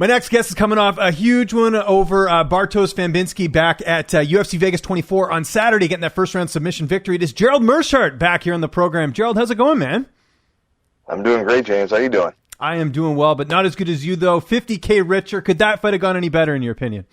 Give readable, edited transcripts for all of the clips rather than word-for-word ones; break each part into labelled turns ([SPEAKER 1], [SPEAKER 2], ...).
[SPEAKER 1] My next guest is coming off a huge one over Bartosz Fabinski back at UFC Vegas 24 on Saturday, getting that first round submission victory. It is Gerald Meerscahert back here on the program. Gerald, how's it going, man?
[SPEAKER 2] I'm doing great, James. How you doing?
[SPEAKER 1] I am doing well, but not as good as you, though. 50K richer. Could that fight have gone any better, in your opinion?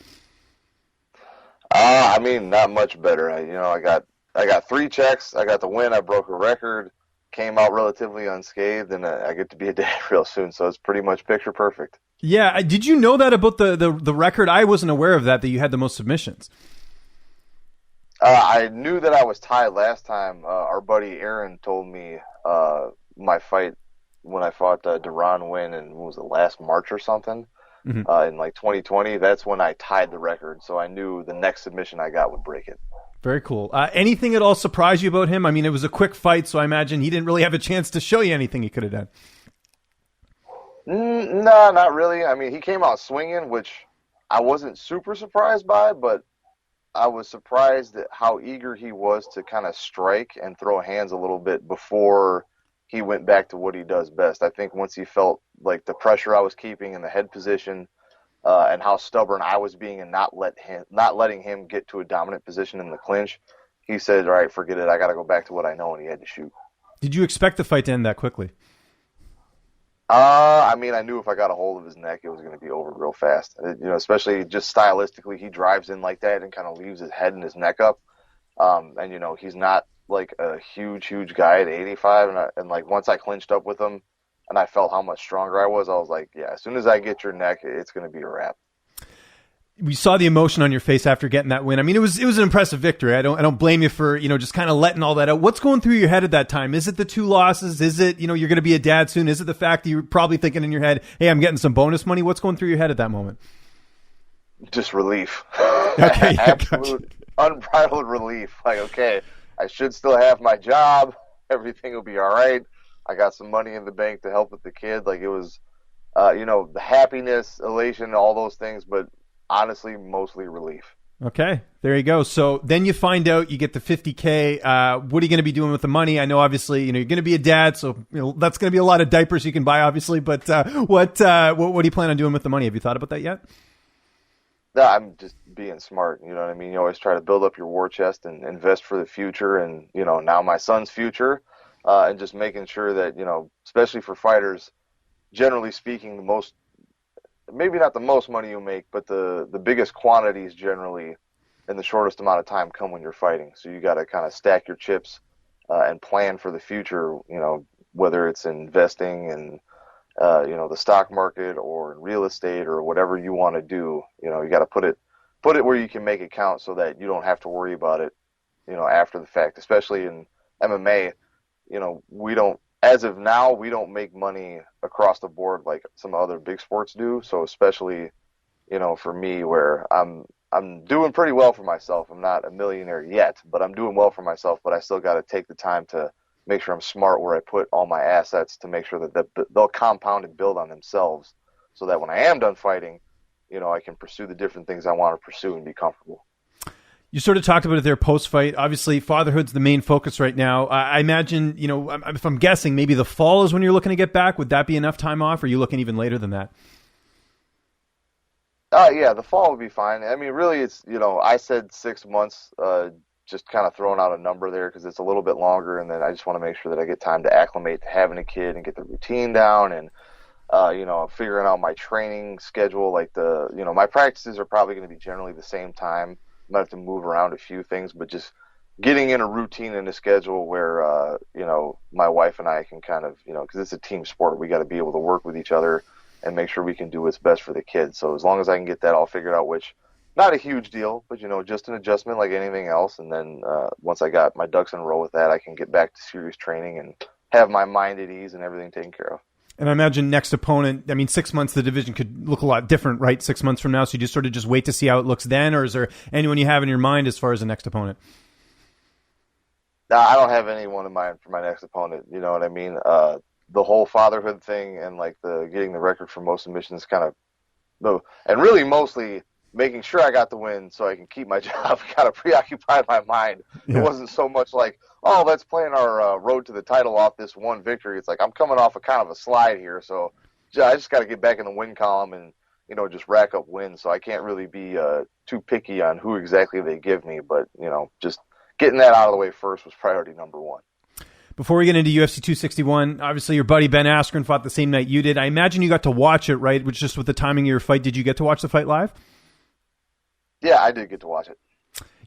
[SPEAKER 2] I mean, not much better. I got 3 checks. I got the win. I broke a record. Came out relatively unscathed, and I get to be a dad real soon. So it's pretty much picture perfect.
[SPEAKER 1] Yeah. Did you know that about the record? I wasn't aware of that you had the most submissions.
[SPEAKER 2] I knew that I was tied last time. Our buddy Aaron told me my fight when I fought Duran win, and what was it, last March or something, in like 2020. That's when I tied the record. So I knew the next submission I got would break it.
[SPEAKER 1] Very cool. Anything at all surprise you about him? I mean, it was a quick fight, so I imagine he didn't really have a chance to show you anything he could have done.
[SPEAKER 2] No, not really. I mean, he came out swinging, which I wasn't super surprised by, but I was surprised at how eager he was to kind of strike and throw hands a little bit before he went back to what he does best. I think once he felt like the pressure I was keeping in the head position and how stubborn I was being and not letting him get to a dominant position in the clinch, he said, all right, forget it. I got to go back to what I know, and he had to shoot.
[SPEAKER 1] Did you expect the fight to end that quickly?
[SPEAKER 2] I mean, I knew if I got a hold of his neck, it was going to be over real fast. Especially just stylistically, he drives in like that and kind of leaves his head and his neck up. And he's not like a huge guy at 85. And like once I clinched up with him, and I felt how much stronger I was like, yeah, as soon as I get your neck, it's going to be a wrap.
[SPEAKER 1] We saw the emotion on your face after getting that win. I mean, it was an impressive victory. I don't blame you for, just kind of letting all that out. What's going through your head at that time? Is it the 2 losses? Is it, you're going to be a dad soon? Is it the fact that you're probably thinking in your head, hey, I'm getting some bonus money? What's going through your head at that moment?
[SPEAKER 2] Just relief.
[SPEAKER 1] Okay, yeah,
[SPEAKER 2] Absolute unbridled relief. Like, okay, I should still have my job. Everything will be all right. I got some money in the bank to help with the kid. Like, it was, the happiness, elation, all those things, but honestly, mostly relief.
[SPEAKER 1] Okay, there you go. So then you find out you get the 50K. What are you going to be doing with the money? I know, obviously, you're going to be a dad, so that's going to be a lot of diapers you can buy, obviously. But what do you plan on doing with the money? Have you thought about that yet?
[SPEAKER 2] No, I'm just being smart. You know what I mean? You always try to build up your war chest and invest for the future, and now my son's future, and just making sure that especially for fighters, generally speaking, maybe not the most money you make, but the biggest quantities generally in the shortest amount of time come when you're fighting. So you got to kind of stack your chips and plan for the future, whether it's investing in, the stock market or in real estate or whatever you want to do. You got to put it where you can make it count so that you don't have to worry about it, after the fact, especially in MMA. As of now, we don't make money across the board like some other big sports do. So especially, for me, where I'm doing pretty well for myself. I'm not a millionaire yet, but I'm doing well for myself. But I still got to take the time to make sure I'm smart where I put all my assets to make sure that they'll compound and build on themselves, so that when I am done fighting, I can pursue the different things I want to pursue and be comfortable.
[SPEAKER 1] You sort of talked about it there post-fight. Obviously, fatherhood's the main focus right now. I imagine, if I'm guessing, maybe the fall is when you're looking to get back. Would that be enough time off, or are you looking even later than that?
[SPEAKER 2] Yeah, the fall would be fine. I mean, really, it's, I said 6 months, just kind of throwing out a number there because it's a little bit longer, and then I just want to make sure that I get time to acclimate to having a kid and get the routine down and, figuring out my training schedule. Like my practices are probably going to be generally the same time. Might have to move around a few things, but just getting in a routine and a schedule where, my wife and I can kind of, because it's a team sport, we got to be able to work with each other and make sure we can do what's best for the kids. So as long as I can get that all figured out, which not a huge deal, but, just an adjustment like anything else. And then once I got my ducks in a row with that, I can get back to serious training and have my mind at ease and everything taken care of.
[SPEAKER 1] And I imagine next opponent, 6 months, the division could look a lot different, right? 6 months from now. So you just sort of just wait to see how it looks then, or is there anyone you have in your mind as far as the next opponent?
[SPEAKER 2] No, I don't have anyone in mind for my next opponent. You know what I mean? The whole fatherhood thing and like the getting the record for most submissions and really mostly making sure I got the win so I can keep my job kind of preoccupied my mind. Yeah. It wasn't so much like, oh, let's plan our road to the title off this one victory. It's like I'm coming off a kind of a slide here, so I just got to get back in the win column and just rack up wins. So I can't really be too picky on who exactly they give me, but just getting that out of the way first was priority number one.
[SPEAKER 1] Before we get into UFC 261, obviously your buddy Ben Askren fought the same night you did. I imagine you got to watch it, right? Which just with the timing of your fight, did you get to watch the fight live?
[SPEAKER 2] Yeah, I did get to watch it.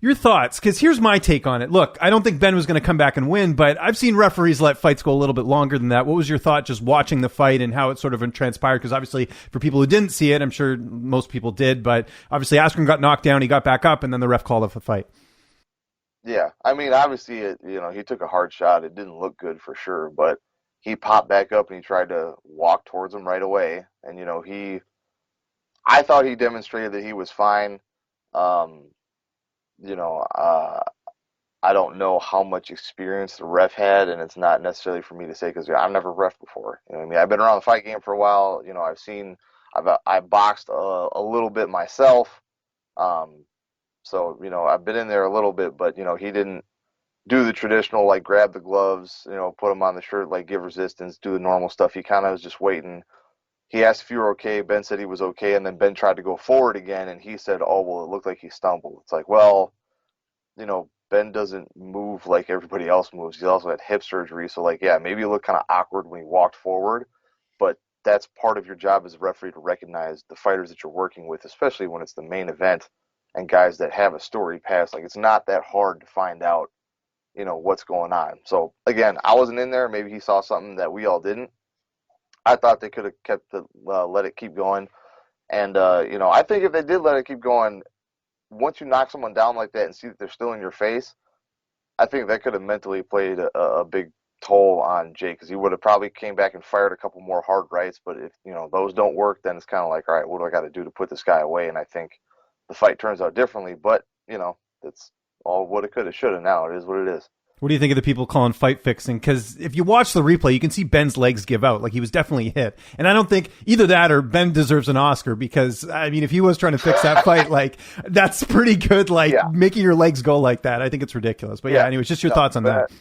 [SPEAKER 1] Your thoughts, because here's my take on it. Look, I don't think Ben was going to come back and win, but I've seen referees let fights go a little bit longer than that. What was your thought just watching the fight and how it sort of transpired? Because obviously, for people who didn't see it, I'm sure most people did, but obviously Askren got knocked down, he got back up, and then the ref called off the fight.
[SPEAKER 2] Yeah, I mean, obviously, he took a hard shot. It didn't look good for sure, but he popped back up and he tried to walk towards him right away. And, I thought he demonstrated that he was fine. I don't know how much experience the ref had, and it's not necessarily for me to say because I've never ref before. You know what I mean? I've been around the fight game for a while. I boxed a little bit myself. So, I've been in there a little bit, but, he didn't do the traditional, like, grab the gloves, put them on the shirt, like, give resistance, do the normal stuff. He kind of was just waiting. He asked if you were okay. Ben said he was okay, and then Ben tried to go forward again, and he said, oh, well, it looked like he stumbled. It's like, well, Ben doesn't move like everybody else moves. He also had hip surgery, so, like, yeah, maybe it looked kind of awkward when he walked forward, but that's part of your job as a referee to recognize the fighters that you're working with, especially when it's the main event. And guys that have a story past, like, it's not that hard to find out, what's going on. So, again, I wasn't in there. Maybe he saw something that we all didn't. I thought they could have let it keep going. And, I think if they did let it keep going, once you knock someone down like that and see that they're still in your face, I think that could have mentally played a big toll on Jake, because he would have probably came back and fired a couple more hard rights. But if, those don't work, then it's kind of like, all right, what do I got to do to put this guy away? And I think the fight turns out differently, but it's all what it could have, should have. Now it is what it is.
[SPEAKER 1] What do you think of the people calling fight fixing? Because if you watch the replay, you can see Ben's legs give out. Like, he was definitely hit. And I don't think either that or Ben deserves an Oscar, because, I mean, if he was trying to fix that fight, like, that's pretty good. Like, making your legs go like that, I think it's ridiculous. But anyways, just your thoughts on that.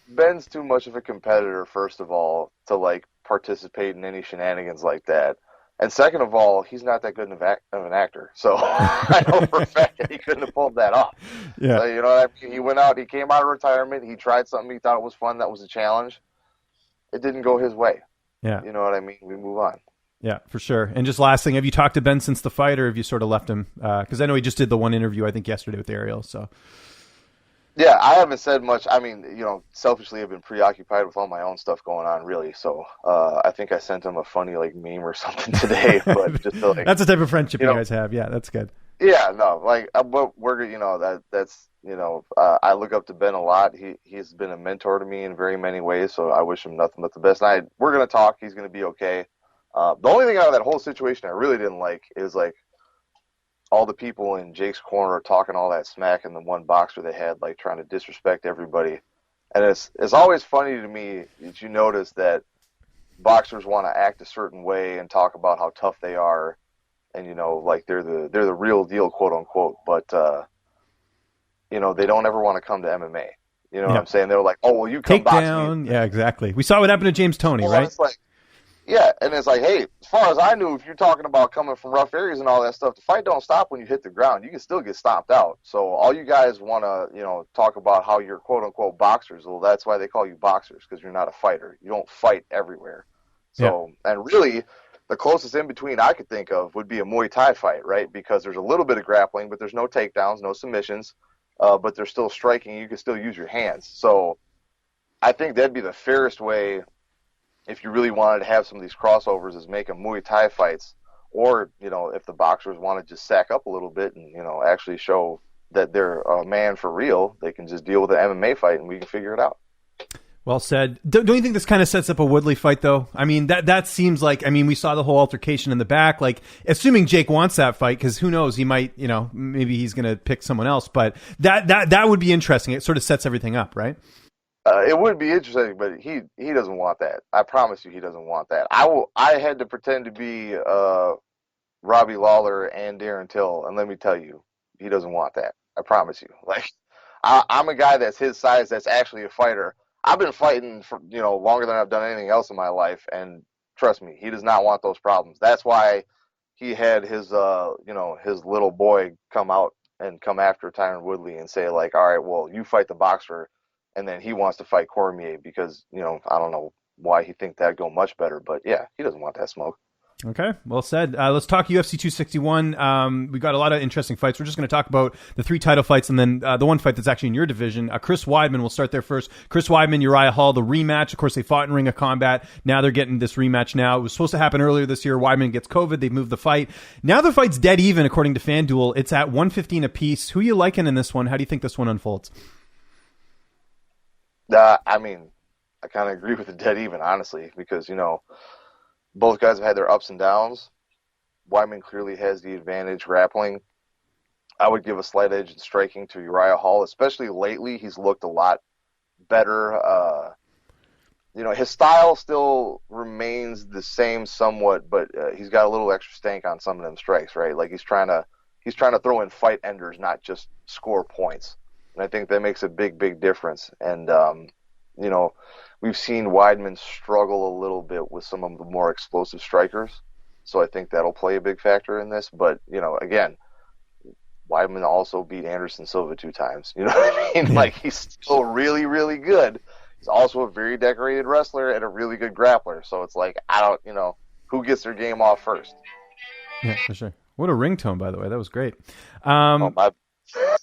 [SPEAKER 2] Ben's too much of a competitor, first of all, to, like, participate in any shenanigans like that. And second of all, he's not that good of an actor. So I know for a fact that he couldn't have pulled that off.
[SPEAKER 1] Yeah.
[SPEAKER 2] So, you know what I mean? He went out, he came out of retirement, he tried something, he thought it was fun, that was a challenge. It didn't go his way.
[SPEAKER 1] Yeah.
[SPEAKER 2] You know what I mean? We move on.
[SPEAKER 1] Yeah, for sure. And just last thing, have you talked to Ben since the fight, or have you sort of left him? Because I know he just did the one interview, I think, yesterday with Ariel. So.
[SPEAKER 2] Yeah, I haven't said much. I mean, selfishly, I've been preoccupied with all my own stuff going on, really. So I think I sent him a funny, like, meme or something today. But just to, like,
[SPEAKER 1] that's the type of friendship you guys have. Yeah, that's good.
[SPEAKER 2] Yeah, no, like, but we're, that's, I look up to Ben a lot. He's been a mentor to me in very many ways. So I wish him nothing but the best. And we're going to talk. He's going to be okay. The only thing out of that whole situation I really didn't like is, like, all the people in Jake's corner talking all that smack, and the one boxer they had, like, trying to disrespect everybody. And it's always funny to me that you notice that boxers want to act a certain way and talk about how tough they are, and like they're the real deal, quote unquote. But they don't ever want to come to MMA. You know what I'm saying? They're like, oh, well, you come
[SPEAKER 1] take
[SPEAKER 2] box
[SPEAKER 1] down.
[SPEAKER 2] me.
[SPEAKER 1] Yeah, exactly. We saw what happened to James Toney, right?
[SPEAKER 2] It's like, yeah, and it's like, hey, as far as I knew, if you're talking about coming from rough areas and all that stuff, the fight don't stop when you hit the ground. You can still get stomped out. So all you guys want to, talk about how you're quote-unquote boxers. Well, that's why they call you boxers, because you're not a fighter. You don't fight everywhere. So, and really, the closest in between I could think of would be a Muay Thai fight, right? Because there's a little bit of grappling, but there's no takedowns, no submissions, but there's still striking. You can still use your hands. So I think that'd be the fairest way, if you really wanted to have some of these crossovers, is make them Muay Thai fights. Or, if the boxers want to just sack up a little bit and, actually show that they're a man for real, they can just deal with an MMA fight and we can figure it out.
[SPEAKER 1] Well said. Don't you think this kind of sets up a Woodley fight, though? I mean, that seems like, I mean, we saw the whole altercation in the back, like, assuming Jake wants that fight, because who knows, he might, maybe he's going to pick someone else, but that would be interesting. It sort of sets everything up, right?
[SPEAKER 2] It would be interesting, but he doesn't want that. I promise you, he doesn't want that. I had to pretend to be Robbie Lawler and Darren Till, and let me tell you, he doesn't want that. I promise you. Like, I'm a guy that's his size, that's actually a fighter. I've been fighting for longer than I've done anything else in my life, and trust me, he does not want those problems. That's why he had his his little boy come out and come after Tyron Woodley and say like, all right, well, you fight the boxer, and then he wants to fight Cormier because I don't know why he think that'd go much better, but yeah, he doesn't want that smoke.
[SPEAKER 1] Okay, well said. Let's talk UFC 261. We got a lot of interesting fights. We're just going to talk about the 3 title fights and then the one fight that's actually in your division. Chris Weidman, we'll start there first. Chris Weidman, Uriah Hall, the rematch. Of course, they fought in Ring of Combat. Now they're getting this rematch now. It was supposed to happen earlier this year. Weidman gets COVID. They moved the fight. Now the fight's dead even, according to Fanduel. It's at 115 apiece. Who are you liking in this one? How do you think this one unfolds?
[SPEAKER 2] I mean, I kind of agree with the dead even, honestly, because, both guys have had their ups and downs. Weidman clearly has the advantage grappling. I would give a slight edge in striking to Uriah Hall, especially lately. He's looked a lot better. His style still remains the same somewhat, but he's got a little extra stank on some of them strikes, right? Like he's trying to throw in fight enders, not just score points. And I think that makes a big, big difference. And, we've seen Weidman struggle a little bit with some of the more explosive strikers. So I think that'll play a big factor in this. But, again, Weidman also beat Anderson Silva 2 times. You know what I mean? Like, he's still really, really good. He's also a very decorated wrestler and a really good grappler. So it's like, who gets their game off first?
[SPEAKER 1] Yeah, for sure. What a ringtone, by the way. That was great.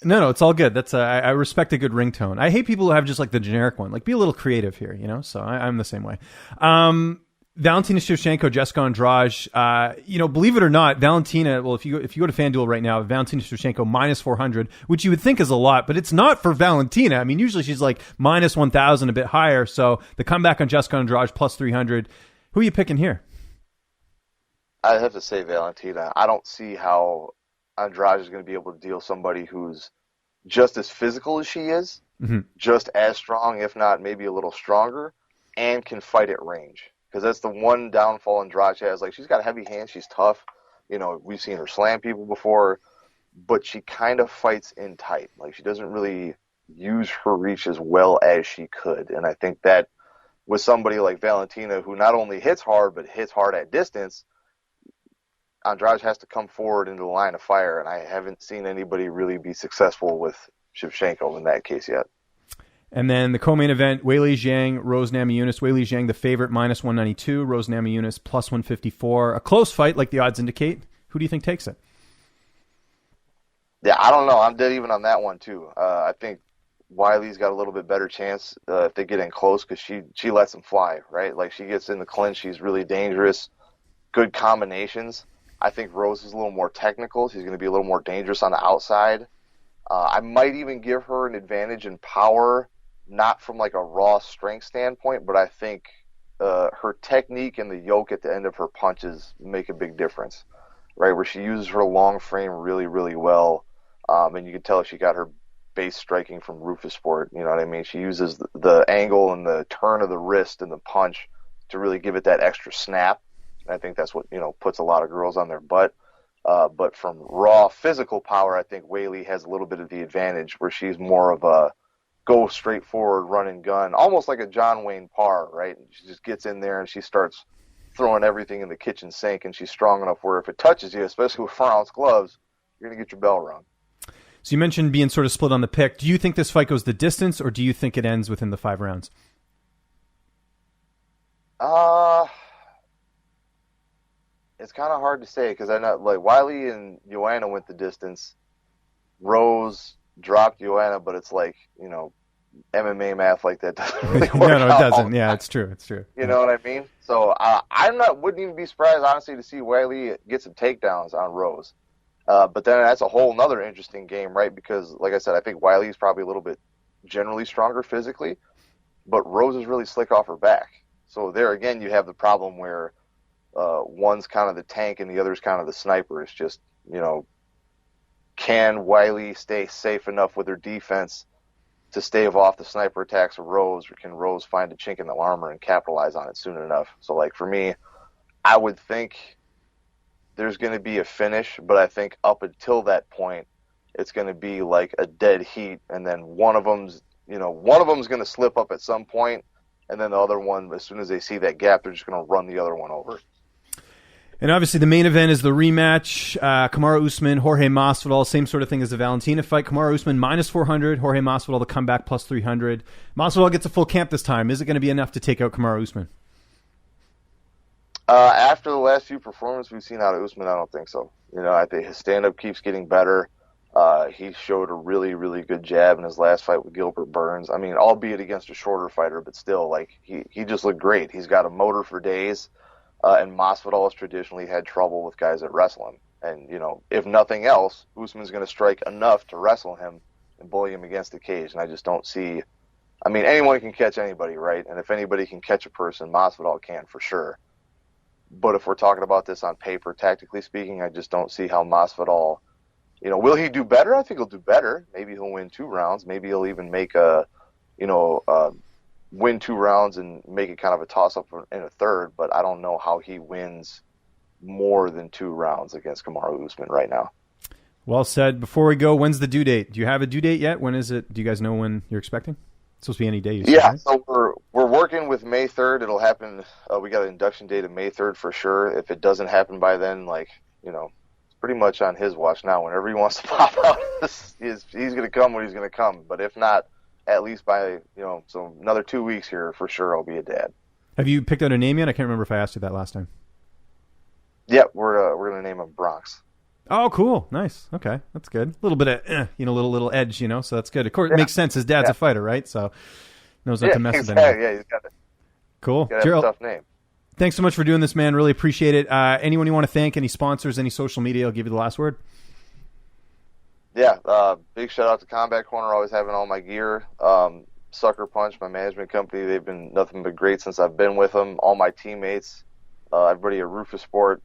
[SPEAKER 1] No, it's all good. That's I respect a good ringtone. I hate people who have just like the generic one. Like, be a little creative here, So I'm the same way. Valentina Shevchenko, Jessica Andrade. Believe it or not, Valentina. Well, if you go to FanDuel right now, Valentina Shevchenko minus 400, which you would think is a lot, but it's not for Valentina. I mean, usually she's like minus 1,000, a bit higher. So the comeback on Jessica Andrade plus 300. Who are you picking here?
[SPEAKER 2] I'd have to say Valentina. I don't see how Andrade is going to be able to deal somebody who's just as physical as she is, just as strong, if not maybe a little stronger, and can fight at range. Because that's the one downfall Andrade has. Like, she's got heavy hands, she's tough. We've seen her slam people before, but she kind of fights in tight. Like, she doesn't really use her reach as well as she could. And I think that with somebody like Valentina, who not only hits hard, but hits hard at distance, Andrade has to come forward into the line of fire, and I haven't seen anybody really be successful with Shevchenko in that case yet.
[SPEAKER 1] And then the co-main event, Weili Zhang, Rose Namajunas. Weili Zhang, the favorite, minus 192. Rose Namajunas, plus 154. A close fight, like the odds indicate. Who do you think takes it?
[SPEAKER 2] Yeah, I don't know. I'm dead even on that one, too. I think Weili's got a little bit better chance if they get in close because she lets them fly, right? Like, she gets in the clinch. She's really dangerous. Good combinations. I think Rose is a little more technical. She's going to be a little more dangerous on the outside. I might even give her an advantage in power, not from like a raw strength standpoint, but I think her technique and the yoke at the end of her punches make a big difference, right? Where she uses her long frame really, really well. And you can tell she got her base striking from Rufus Sport. You know what I mean? She uses the angle and the turn of the wrist and the punch to really give it that extra snap. I think that's what, puts a lot of girls on their butt. But from raw physical power, I think Weili has a little bit of the advantage where she's more of a go straight forward, run and gun, almost like a John Wayne Parr, right? She just gets in there and she starts throwing everything in the kitchen sink, and she's strong enough where if it touches you, especially with 4-ounce gloves, you're going to get your bell rung.
[SPEAKER 1] So you mentioned being sort of split on the pick. Do you think this fight goes the distance, or do you think it ends within the 5 rounds?
[SPEAKER 2] It's kind of hard to say because I know like Weili and Joanna went the distance. Rose dropped Joanna, but it's like, MMA math like that doesn't really work
[SPEAKER 1] No, it
[SPEAKER 2] out.
[SPEAKER 1] doesn't. Yeah, it's true. It's true.
[SPEAKER 2] You know what I mean? So wouldn't even be surprised, honestly, to see Weili get some takedowns on Rose. But then that's a whole nother interesting game, right? Because, like I said, I think Wiley's probably a little bit generally stronger physically, but Rose is really slick off her back. So there again, you have the problem where one's kind of the tank and the other's kind of the sniper. It's just, can Weili stay safe enough with her defense to stave off the sniper attacks of Rose, or can Rose find a chink in the armor and capitalize on it soon enough? So, like, for me, I would think there's going to be a finish, but I think up until that point, it's going to be like a dead heat, and then one of them's going to slip up at some point, and then the other one, as soon as they see that gap, they're just going to run the other one over.
[SPEAKER 1] And obviously the main event is the rematch. Kamaru Usman, Jorge Masvidal, same sort of thing as the Valentina fight. Kamaru Usman minus 400, Jorge Masvidal the comeback plus 300. Masvidal gets a full camp this time. Is it going to be enough to take out Kamaru Usman?
[SPEAKER 2] After the last few performances we've seen out of Usman, I don't think so. I think his stand-up keeps getting better. He showed a really, really good jab in his last fight with Gilbert Burns. I mean, albeit against a shorter fighter, but still, he just looked great. He's got a motor for days. And Masvidal has traditionally had trouble with guys that wrestle him. And, if nothing else, Usman's going to strike enough to wrestle him and bully him against the cage. And I just don't see... I mean, anyone can catch anybody, right? And if anybody can catch a person, Masvidal can for sure. But if we're talking about this on paper, tactically speaking, I just don't see how Masvidal... will he do better? I think he'll do better. Maybe he'll win 2 rounds. Maybe he'll even make win 2 rounds and make it kind of a toss-up in a third, but I don't know how he wins more than 2 rounds against Kamaru Usman right now.
[SPEAKER 1] Well said. Before we go, when's the due date? Do you have a due date yet? When is it? Do you guys know when you're expecting? It's supposed to be any day.
[SPEAKER 2] Yeah, right? So we're working with May 3rd. It'll happen. We got an induction date of May 3rd for sure. If it doesn't happen by then, it's pretty much on his watch now. Whenever he wants to pop out, he's going to come when he's going to come. But if not, at least by, so another 2 weeks here, for sure I'll be a dad.
[SPEAKER 1] Have you picked out a name yet? I can't remember if I asked you that last time.
[SPEAKER 2] Yeah, we're going to name him Bronx.
[SPEAKER 1] Oh, cool. Nice. Okay. That's good. A little bit of, little edge, so that's good. Of course, it makes sense. His dad's a fighter, right? So knows not to mess with anyone.
[SPEAKER 2] Yeah, he's got it.
[SPEAKER 1] Cool.
[SPEAKER 2] Gerald, tough name.
[SPEAKER 1] Thanks so much for doing this, man. Really appreciate it. Anyone you want to thank, any sponsors, any social media, I'll give you the last word.
[SPEAKER 2] Yeah, big shout out to Combat Corner, always having all my gear. Sucker Punch, my management company, they've been nothing but great since I've been with them. All my teammates, everybody at Rufus Sport,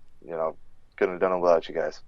[SPEAKER 2] couldn't have done it without you guys.